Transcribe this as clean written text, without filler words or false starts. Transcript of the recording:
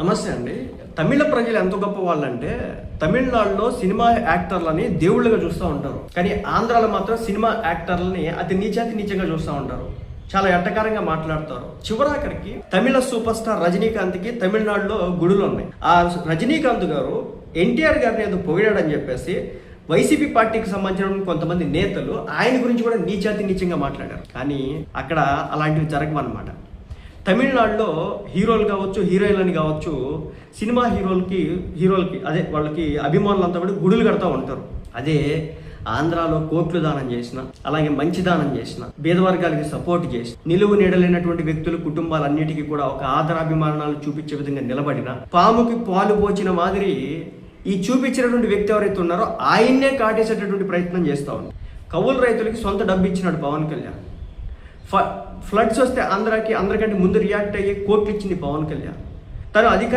నమస్తే అండి. తమిళ ప్రజలు ఎంత గొప్ప వాళ్ళంటే తమిళనాడులో సినిమా యాక్టర్లని దేవుళ్ళగా చూస్తూ ఉంటారు. కానీ ఆంధ్రాలో మాత్రం సినిమా యాక్టర్లని అతి నీచంగా చూస్తూ ఉంటారు. చాలా ఎట్టకారంగా మాట్లాడతారు. చివరాఖరికి తమిళ సూపర్ స్టార్ రజనీకాంత్కి తమిళనాడులో గుడులు ఉన్నాయి. ఆ రజనీకాంత్ గారు ఎన్టీఆర్ గారిని ఏదో పొగిడాడని చెప్పేసి వైసీపీ పార్టీకి సంబంధించిన కొంతమంది నేతలు ఆయన గురించి కూడా నీచంగా మాట్లాడారు. కానీ అక్కడ అలాంటివి జరగవన్నమాట. తమిళనాడులో హీరోలు కావచ్చు, హీరోయిన్లని కావచ్చు, సినిమా హీరోలకి అదే వాళ్ళకి అభిమానులంతా కూడా గుడులు కడతా ఉంటారు. అదే ఆంధ్రాలో కోట్లు దానం చేసిన, అలాగే మంచి దానం చేసిన, పేదవర్గాలకి సపోర్ట్ చేసిన, నిలువు నీడలేనటువంటి వ్యక్తులు కుటుంబాలన్నిటికీ కూడా ఒక ఆదరాభిమానాలు చూపించే విధంగా నిలబడిన, పాముకి పాలు పోచిన మాదిరి ఈ చూపించినటువంటి వ్యక్తి ఎవరైతే ఉన్నారో ఆయన్నే కాటేసేటటువంటి ప్రయత్నం చేస్తూ ఉన్నారు. కౌలు రైతులకి సొంత డబ్బు ఇచ్చినాడు పవన్ కళ్యాణ్. ఫ్లడ్స్ వస్తే అందరికంటే ముందు రియాక్ట్ అయ్యి కోట్లు ఇచ్చింది పవన్ కళ్యాణ్. తను అధికారం